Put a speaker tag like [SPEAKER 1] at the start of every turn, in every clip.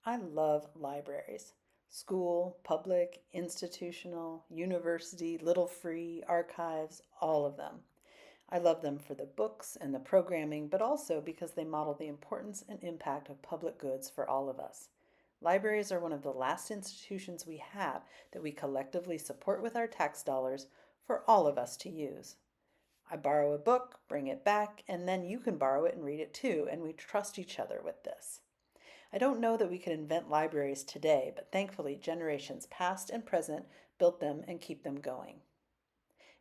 [SPEAKER 1] I love libraries. School, public, institutional, university, little free, archives, all of them. I love them for the books and the programming, but also because they model the importance and impact of public goods for all of us. Libraries are one of the last institutions we have that we collectively support with our tax dollars for all of us to use. I borrow a book, bring it back, and then you can borrow it and read it too, and we trust each other with this. I don't know that we could invent libraries today, but thankfully generations past and present built them and keep them going.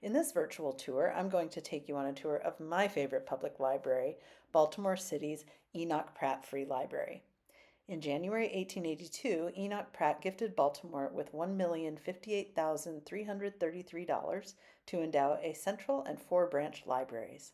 [SPEAKER 1] In this virtual tour, I'm going to take you on a tour of my favorite public library, Baltimore City's Enoch Pratt Free Library. In January 1882, Enoch Pratt gifted Baltimore with $1,058,333 to endow a central and four branch libraries.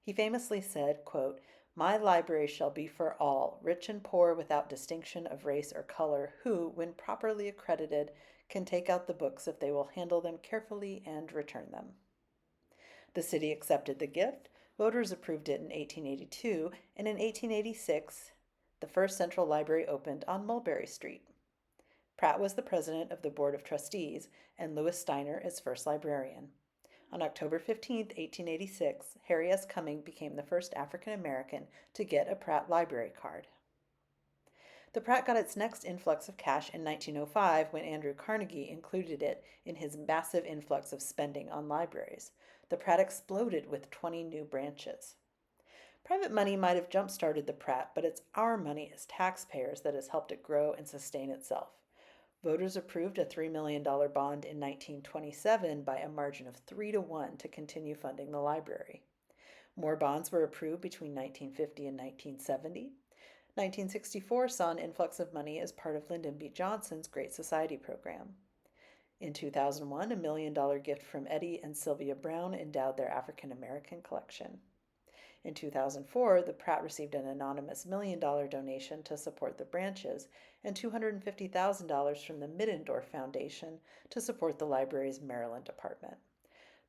[SPEAKER 1] He famously said, quote, "My library shall be for all, rich and poor without distinction of race or color, who, when properly accredited, can take out the books if they will handle them carefully and return them." The city accepted the gift, voters approved it in 1882, and in 1886, the first central library opened on Mulberry Street. Pratt was the president of the Board of Trustees, and Lewis Steiner its first librarian. On October 15, 1886, Harry S. Cumming became the first African American to get a Pratt library card. The Pratt got its next influx of cash in 1905 when Andrew Carnegie included it in his massive influx of spending on libraries. The Pratt exploded with 20 new branches. Private money might have jump-started the Pratt, but it's our money as taxpayers that has helped it grow and sustain itself. Voters approved a $3 million bond in 1927 by a margin of 3-1 to continue funding the library. More bonds were approved between 1950 and 1970. 1964 saw an influx of money as part of Lyndon B. Johnson's Great Society program. In 2001, a $1 million gift from Eddie and Sylvia Brown endowed their African American collection. In 2004, the Pratt received an anonymous $1 million donation to support the branches and $250,000 from the Middendorf Foundation to support the library's Maryland department.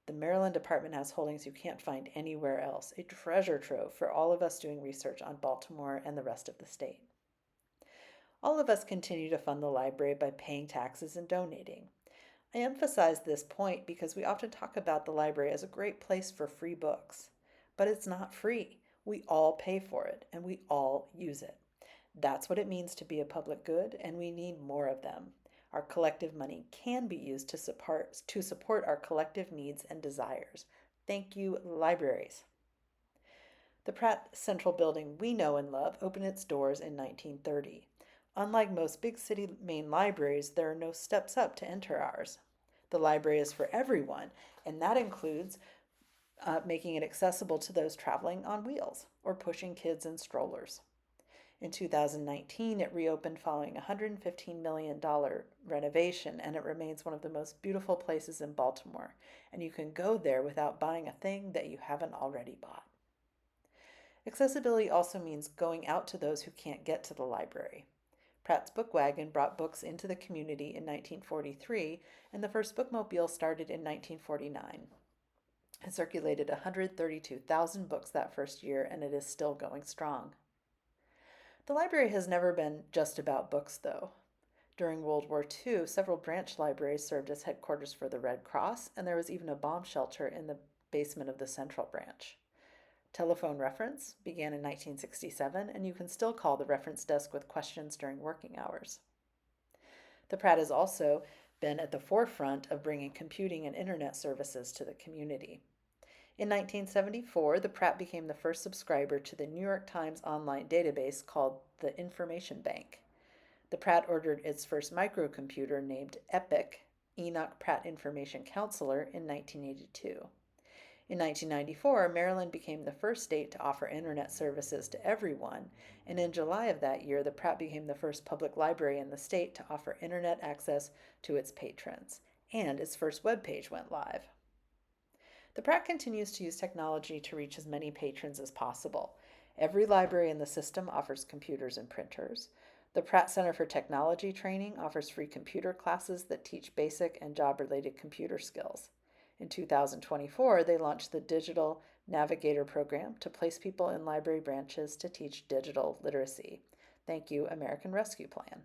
[SPEAKER 1] The Maryland department has holdings you can't find anywhere else, a treasure trove for all of us doing research on Baltimore and the rest of the state. All of us continue to fund the library by paying taxes and donating. I emphasize this point because we often talk about the library as a great place for free books. But it's not free. We all pay for it, and we all use it. That's what it means to be a public good, and we need more of them. Our collective money can be used to support our collective needs and desires. Thank you, libraries. The Pratt Central building we know and love opened its doors in 1930. Unlike most big city main libraries, there are no steps up to enter ours. The library is for everyone, and that includes making it accessible to those traveling on wheels or pushing kids in strollers. In 2019, it reopened following a $115 million renovation, and it remains one of the most beautiful places in Baltimore, and you can go there without buying a thing that you haven't already bought. Accessibility also means going out to those who can't get to the library. Pratt's Book Wagon brought books into the community in 1943, and the first bookmobile started in 1949. It circulated 132,000 books that first year, and it is still going strong. The library has never been just about books, though. During World War II, several branch libraries served as headquarters for the Red Cross, and there was even a bomb shelter in the basement of the Central Branch. Telephone reference began in 1967, and you can still call the reference desk with questions during working hours. The Pratt has also been at the forefront of bringing computing and internet services to the community. In 1974, the Pratt became the first subscriber to the New York Times online database called the Information Bank. The Pratt ordered its first microcomputer named EPIC, Enoch Pratt Information Counselor, in 1982. In 1994, Maryland became the first state to offer internet services to everyone, and in July of that year, the Pratt became the first public library in the state to offer internet access to its patrons, and its first webpage went live. The Pratt continues to use technology to reach as many patrons as possible. Every library in the system offers computers and printers. The Pratt Center for Technology Training offers free computer classes that teach basic and job-related computer skills. In 2024, they launched the Digital Navigator program to place people in library branches to teach digital literacy. Thank you, American Rescue Plan.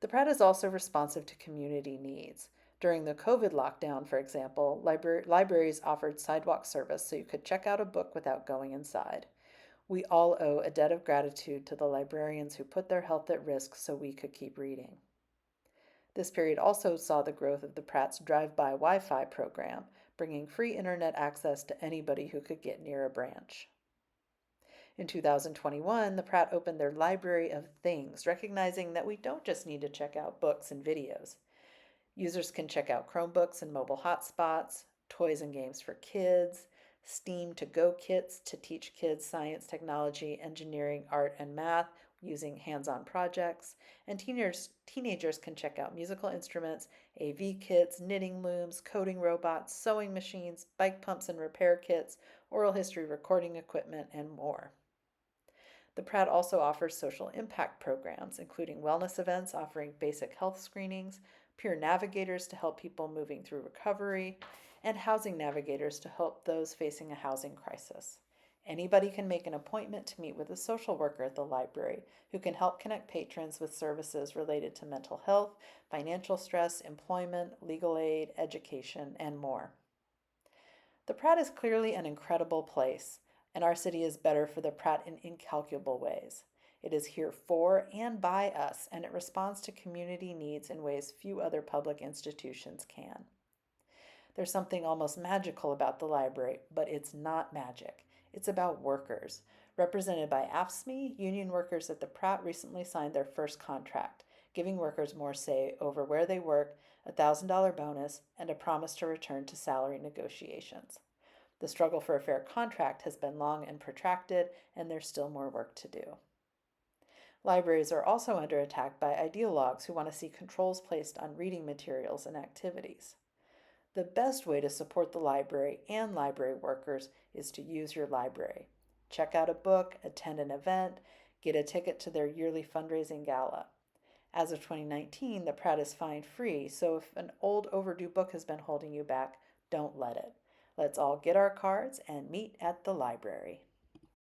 [SPEAKER 1] The Pratt is also responsive to community needs. During the COVID lockdown, for example, libraries offered sidewalk service so you could check out a book without going inside. We all owe a debt of gratitude to the librarians who put their health at risk so we could keep reading. This period also saw the growth of the Pratt's drive-by Wi-Fi program, bringing free internet access to anybody who could get near a branch. In 2021, the Pratt opened their Library of Things, recognizing that we don't just need to check out books and videos. Users can check out Chromebooks and mobile hotspots, toys and games for kids, STEAM to-go kits to teach kids science, technology, engineering, art, and math using hands-on projects, and teenagers can check out musical instruments, AV kits, knitting looms, coding robots, sewing machines, bike pumps and repair kits, oral history recording equipment, and more. The Pratt also offers social impact programs, including wellness events offering basic health screenings, peer navigators to help people moving through recovery, and housing navigators to help those facing a housing crisis. Anybody can make an appointment to meet with a social worker at the library who can help connect patrons with services related to mental health, financial stress, employment, legal aid, education, and more. The Pratt is clearly an incredible place, and our city is better for the Pratt in incalculable ways. It is here for and by us, and it responds to community needs in ways few other public institutions can. There's something almost magical about the library, but it's not magic. It's about workers. Represented by AFSCME, union workers at the Pratt recently signed their first contract, giving workers more say over where they work, a $1,000 bonus, and a promise to return to salary negotiations. The struggle for a fair contract has been long and protracted, and there's still more work to do. Libraries are also under attack by ideologues who want to see controls placed on reading materials and activities. The best way to support the library and library workers is to use your library. Check out a book, attend an event, get a ticket to their yearly fundraising gala. As of 2019, the Pratt is fine-free, so if an old overdue book has been holding you back, don't let it. Let's all get our cards and meet at the library.